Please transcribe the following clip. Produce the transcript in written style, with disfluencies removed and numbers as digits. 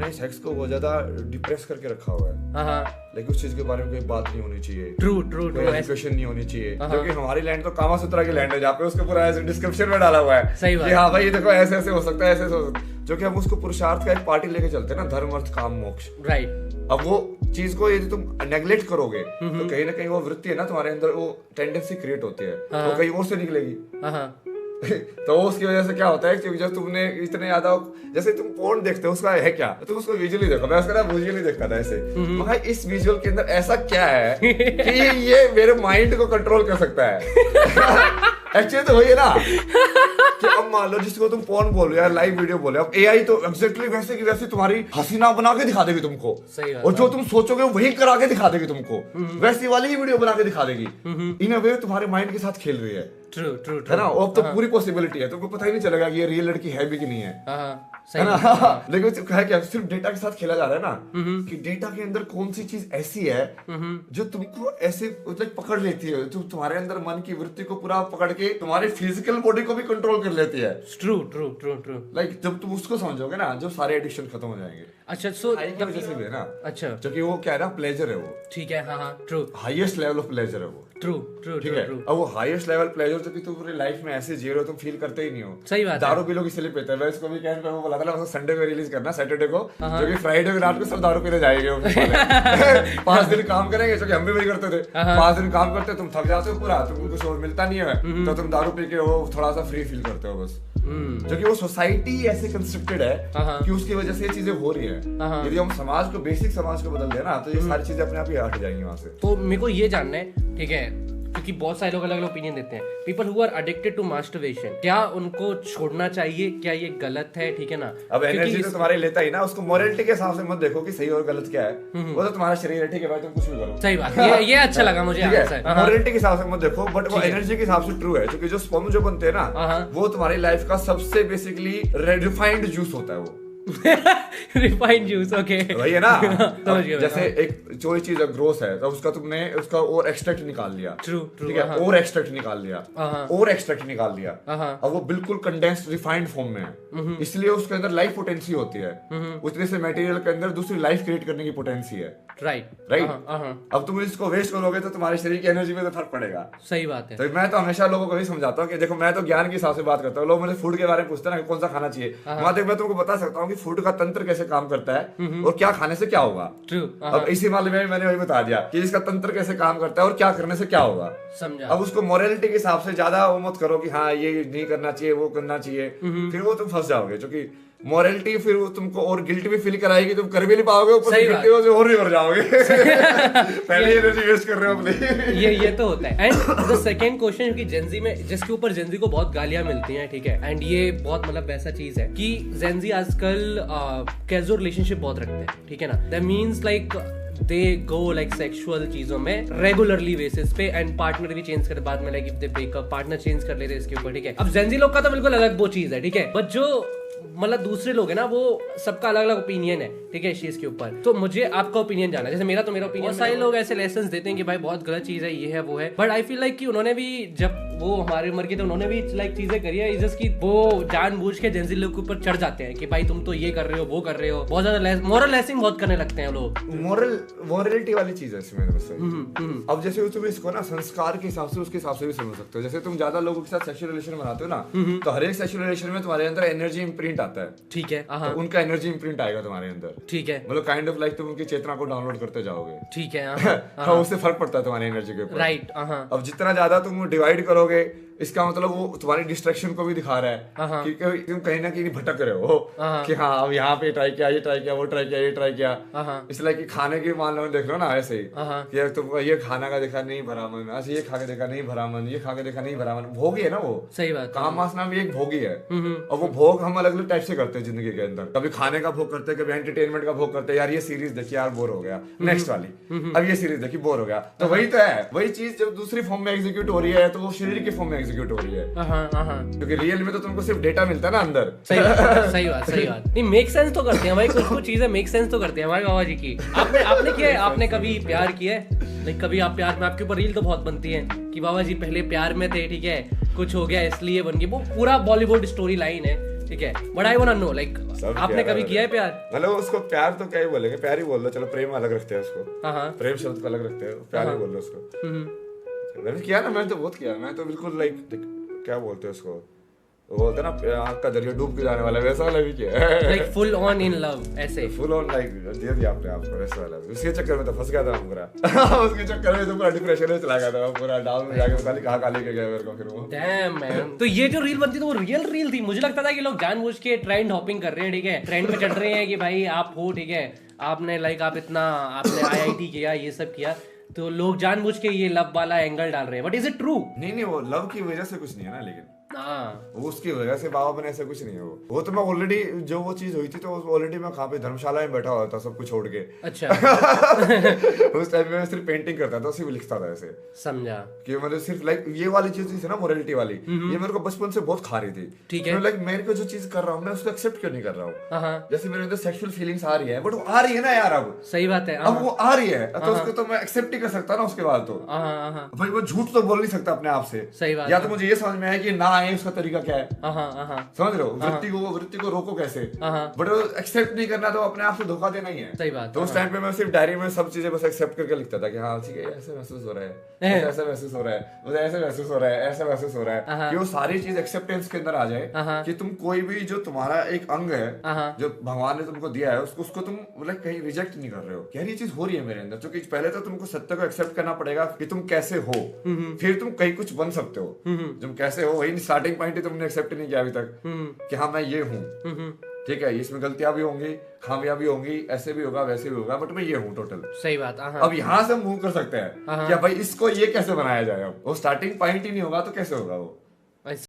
हमने सेक्स को बहुत ज्यादा डिप्रेस करके रखा हुआ है, लेकिन उस चीज के बारे में कोई बात नहीं होनी चाहिए, कोई एजुकेशन नहीं होनी चाहिए, क्योंकि हमारी लैंड तो कामा सूत्रा की लैंड है जहाँ पे उसके पूरा ऐसे डिस्क्रिप्शन में डाला हुआ है कि हाँ भाई ये देखो ऐसे ऐसे हो सकता है, ऐसे ऐसे हो सकता है, जो कि हम उसको पुरुषार्थ का एक पार्टी लेके चलते हैं ना, धर्म अर्थ काम मोक्ष, राइट। अब वो चीज को यदि तुम नेग्लेक्ट करोगे तो कहीं ना कहीं वो वृत्ति है ना तुम्हारे अंदर, वो टेंडेंसी क्रिएट होती है, तो कहीं और से निकलेगी। तो उसकी वजह से क्या होता है, क्योंकि जब तुमने इतने ज्यादा, जैसे तुम पोर्न देखते हो उसका है क्या, तुम उसको विजुअली देखो, मैं उसका ना विजुअली देखता था ऐसे, मगर इस विजुअल के अंदर ऐसा क्या है कि ये मेरे माइंड को कंट्रोल कर सकता है। एक्चुअली तो वही है ना कि अब मान लो जिसको तुम पोर्न बोल रहे हो या लाइव वीडियो बोल रहे हो, अब एआई तो एग्जैक्टली वैसे की वैसे तुम्हारी हसीना बना के दिखा देगी तुमको, और जो तुम सोचोगे वही करा के दिखा देगी तुमको, वैसी वाली ही वीडियो बना के दिखा देगी। इन अ वे तुम्हारे माइंड के साथ खेल रही है, ट्रू है ना, अब तो पूरी पॉसिबिलिटी है, तुमको पता ही नहीं चलेगा कि ये रियल लड़की है भी कि नहीं है, है ना। लेकिन है क्या, सिर्फ डेटा के साथ खेला जा रहा है ना, कि डेटा के अंदर कौन सी चीज ऐसी है जो तुमको ऐसे मतलब पकड़ लेती है, जो तुम्हारे अंदर मन की वृत्ति को पूरा पकड़ के तुम्हारी फिजिकल बॉडी को भी कंट्रोल कर लेती है। ट्रू लाइक जब तुम उसको समझोगे ना, जो सारे एडिक्शन खत्म हो जाएंगे। अच्छा, सो जैसे भी है ना, अच्छा, क्योंकि वो क्या है ना, प्लेजर है वो, ठीक है, हाँ, true, highest level of pleasure है वो, ट्रू, ठीक है। अब वो हाईएस्ट लेवल प्लेजर तो तुम पूरी लाइफ में ऐसे जी रहे हो, तुम फील करते ही नहीं हो। सही बात है। दारू पी लोग इसलिए पीते हैं, मैं इसको भी कहने पे वो बोला था संडे में रिलीज करना, सैटरडे को, जो कि फ्राइडे को रात को सब दारू पीने जाएंगे। 5 दिन काम करेंगे, जो कि हम भी वही करते थे, 5 दिन काम करते, तुम थक जाते हो पूरा, तुमको कुछ और मिलता नहीं है, तो तुम दारू पी के वो थोड़ा सा फ्री फील करते हो बस। जो कि वो सोसाइटी ऐसे कंस्ट्रक्टेड है कि उसकी वजह से ये चीजें हो रही है। यदि हम समाज को, बेसिक समाज को बदल दें ना, तो ये सारी चीजें अपने आप ही हट जाएंगी वहां से। तो मेरे को ये जानना है, ठीक है, क्योंकि बहुत सारे लोग अलग अलग ओपिनियन देते हैं, people who are addicted to masturbation, क्या उनको छोड़ना चाहिए, क्या ये गलत है, ठीक है ना। अब एनर्जी तो तुम्हारे लेता ही ना, उसको मोरालिटी के हिसाब से मत देखो कि सही और गलत क्या है, वो तो तुम्हारा शरीर है, ठीक है भाई, तुम कुछ भी करो। सही बात, ये अच्छा लगा मुझे, मोरालिटी के हिसाब से मत देखो, बट वो एनर्जी के हिसाब से ट्रू है, क्योंकि जो स्पर्म जो बनते हैं ना, वो तुम्हारी लाइफ का सबसे बेसिकली रिफाइंड जूस होता है वो। रिफाइंड जूस, ओके, वही है ना। जैसे एक कोई चीज ग्रोथ है, तो उसका तुमने उसका और एक्सट्रैक्ट निकाल लिया, ट्रू, ठीक है, और एक्सट्रैक्ट निकाल लिया, और एक्सट्रैक्ट निकाल लिया, अब वो बिल्कुल कंडेंस्ड रिफाइंड फॉर्म में है, इसलिए उसके अंदर लाइफ पोटेंसी होती है, उतने से मटेरियल के अंदर दूसरी लाइफ क्रिएट करने की पोटेंसी है, राइट। अब तुम इसको वेस्ट करोगे तो तुम्हारे शरीर की एनर्जी में तो फर्क पड़ेगा। सही बात है। तो मैं तो हमेशा लोगों को भी समझाता हूँ कि देखो, मैं तो ज्ञान के हिसाब से बात करता हूँ, लोग मुझे फूड के बारे में पूछते हैं ना, कौन सा खाना चाहिए, मैं तुमको बता सकता हूँ कि फूड का तंत्र कैसे काम करता है और क्या खाने से क्या होगा। अब इसी मामले में मैंने वही बता दिया कि इसका तंत्र कैसे काम करता है और क्या करने से क्या होगा, समझा। अब उसको मोरालिटी के हिसाब से ज्यादा वो मत करो कि हाँ ये नहीं करना चाहिए, वो करना चाहिए, फिर वो तुम फंस जाओगे, क्योंकि मोरालिटी फिर वो तुमको और गिल्ट भी फील कराएगी, तुम कर भी नहीं पाओगे, ऊपर से गिल्टी हो और भी मर जाओगे। पहले एनर्जी वेस्ट कर रहे हो अपनी। ये तो होता है। एंड द सेकंड क्वेश्चन कि जेंजी में, जिसके ऊपर जेंजी को बहुत गालियां मिलती हैं, ठीक है, एंड ये बहुत मतलब वैसा चीज है कि जेंजी आजकल कैजुअल रिलेशनशिप बहुत रखते हैं, ठीक है ना, that means like they go like sexual चीजों में रेगुलरली बेसिस पे, एंड पार्टनर भी चेंज करते बाद में, like if they breakup partner change कर लेते इसके ऊपर, ठीक है। अब जेंजी लोग का तो बिल्कुल अलग वो चीज है, ठीक है, बट जो मतलब दूसरे लोग है ना, वो सबका अलग अलग ओपिनियन है, ठीक है, इस चीज के ऊपर। तो मुझे आपका ओपिनियन जानना है, जैसे मेरा ओपिनियन, सारे लोग ऐसे लेसन्स देते हैं कि भाई बहुत गलत चीज है, ये है वो है, बट आई फील लाइक कि उन्होंने भी, जब वो हमारी उम्र के थे, उन्होंने भी लाइक चीजें करी है, जस्ट कि वो जानबूझ के जेंजी लोग के ऊपर चढ़ जाते हैं कि भाई तुम तो ये कर रहे हो, वो कर रहे हो, बहुत ज्यादा मोरल लेसिंग बहुत करने लगते हैं लोग। मोरलिटी वाली चीज है इसमें। अब जैसे तुम इसको ना संस्कार के हिसाब से, उसके हिसाब से भी समझ सकते हो। जैसे तुम ज्यादा लोगों के साथ सेक्सुअल रिलेशन बनाते हो ना, तो हर एक सेक्सुअल रिलेशन में तुम्हारे अंदर एनर्जी इंप्रिंट आता है, ठीक है, तो उनका एनर्जी इंप्रिंट आएगा तुम्हारे अंदर, ठीक है, मतलब काइंड ऑफ लाइक तुम उनकी चेतना को डाउनलोड करते जाओगे, ठीक है, हाँ, उससे फर्क पड़ता है तुम्हारी एनर्जी के ऊपर, राइट। अब जितना ज्यादा तुम डिवाइड करोगे, इसका मतलब वो तुम्हारी डिस्ट्रैक्शन को भी दिखा रहा है कि तुम कहीं ना कहीं भटक रहे हो, कि हाँ अब यहाँ पे ट्राई किया, ये ट्राई किया, वो ट्राई किया, ये ट्राई किया, इसलिए कि खाने के मान लो देख लो ना, ऐसे ही कि तुम ये खाना का देखा नहीं भरा मन, ऐसे ये खा के देखा नहीं भरा मन, ये खा के देखा नहीं भरा मन, भोगी है ना वो, सही बात, काम वासना भी एक भोगी है, और वो भोग हम अलग अलग टाइप से करते हैं जिंदगी के अंदर। कभी खाने का भोग करते हैं, कभी एंटरटेनमेंट का भोग करते हैं, यार ये सीरीज देखी यार बोर हो गया, नेक्स्ट वाली, अब ये सीरीज देखी बोर हो गया, तो वही तो है, वही चीज जब दूसरी फॉर्म में एग्जीक्यूट हो रही है, तो वो शरीर की फॉर्म में एग्जीक्यूट हो रही है, क्योंकि रियल में तो तुमको सिर्फ डेटा मिलता है ना अंदर। सही बात। नहीं, मेक सेंस तो करते हैं भाई, कुछ चीजें मेक सेंस तो करते हैं हमारे बाबा जी की। आपने किया है, आपने कभी प्यार किया है, लाइक कभी आप प्यार में, आपके ऊपर रील तो बहुत बनती है कि बाबा जी पहले प्यार में थे, ठीक है, कुछ हो गया इसलिए बन गई, वो पूरा बॉलीवुड स्टोरी लाइन है, ठीक है, but I want to know like आपने कभी किया है प्यार? मतलब उसको प्यार तो क्या ही बोलेंगे, प्यार ही बोल दो, चलो प्रेम अलग रखते हैं उसको, प्रेम शब्द को अलग रखते हैं, प्यार ही बोल दो उसको। मैंने किया ना, मैंने तो बहुत किया, मैं तो बिल्कुल लाइक क्या बोलते हैं उसको, वो बोलते हैं ना आँख का दरिया डूब के जाने वाला, वैसा वाला भी किया है। Like full on in love, ऐसे फुल ऑन लाइक दे दिया आपने आपको वैसा वाला। उसके चक्कर में तो फंस गया था मैं पूरा। उसके चक्कर में तो पूरा डिप्रेशन में चला गया था पूरा, डाउन में जाके पता नहीं कहाँ लेके गया मेरे को फिर वो। Dam man. तो ये जो रील बनती थी वो रियल रील थी? मुझे लगता था कि लोग जानबूझ के ट्रेंड हॉपिंग कर रहे हैं, ठीक है, ट्रेंड पे चढ़ रहे हैं कि भाई आप हो, ठीक है, आपने लाइक आप इतना आपने IIT किया, ये सब किया, तो लोग जानबूझ के ये लव वाला एंगल डाल रहे हैं। But is it true? नहीं, वो लव की वजह से कुछ नहीं है ना, लेकिन वो उसकी वजह से बाबा बने ऐसा कुछ नहीं है। वो तो मैं ऑलरेडी जो वो चीज हुई थी तो ऑलरेडी मैं कहाँ पे धर्मशाला में बैठा हुआ था सब कुछ छोड़ के। अच्छा। उस टाइम में मैं सिर्फ पेंटिंग करता था, उसी में लिखता था ऐसे, समझा कि मतलब सिर्फ लाइक ये वाली चीज थी ना मोरालिटी वाली, ये मेरे को बचपन से बहुत खा रही थी। ठीक है, लाइक मेरे को जो चीज कर रहा हूँ मैं उसको एक्सेप्ट क्यों नहीं कर रहा हूँ? जैसे मेरे अंदर सेक्सुअल फीलिंग्स आ रही है, बट वो आ रही है ना यार, अब सही बात है, अब वो आ रही है तो उसको तो मैं एक्सेप्ट ही कर सकता ना उसके बाद। तो भाई वो झूठ तो बोल नहीं सकता अपने आप से। सही बात, या तो मुझे ये समझ में आया कि ना आए उसका तरीका क्या है, समझ रहे हो, वृत्ति को रोको कैसे, बट एक्सेप्ट नहीं करना तो अपने आप से धोखा देना ही है। सही बात। तो उस टाइम पे मैं सिर्फ डायरी में सब चीजें बस एक्सेप्ट करके लिखता था कि हाँ ठीक है, ऐसे महसूस हो रहा है, ऐसा महसूस हो रहा है, मुझे ऐसे महसूस हो रहा है, ऐसा महसूस हो रहा है, कि वो सारी चीज एक्सेप्टेंस के अंदर आ जाए कि तुम कोई भी जो तुम्हारा एक अंग है जो भगवान ने तुमको दिया है उसको तुम मतलब कहीं रिजेक्ट नहीं कर रहे हो, यार ये चीज हो रही है मेरे अंदर। क्योंकि पहले तो तुमको सत्य को एक्सेप्ट करना पड़ेगा कि तुम कैसे हो, फिर तुम कहीं कुछ बन सकते हो। तुम कैसे हो वही स्टार्टिंग पॉइंट ही तुमने एक्सेप्ट नहीं किया अभी तक कि हाँ मैं ये हूँ, ठीक है, इसमें गलतियां भी होंगी, खामियां भी होंगी, ऐसे भी होगा वैसे भी होगा, बट मैं ये हूँ टोटल। सही बात। अब यहाँ से मूव कर सकते हैं क्या भाई इसको ये कैसे बनाया जाए। अब वो स्टार्टिंग पॉइंट ही नहीं होगा तो कैसे होगा वो।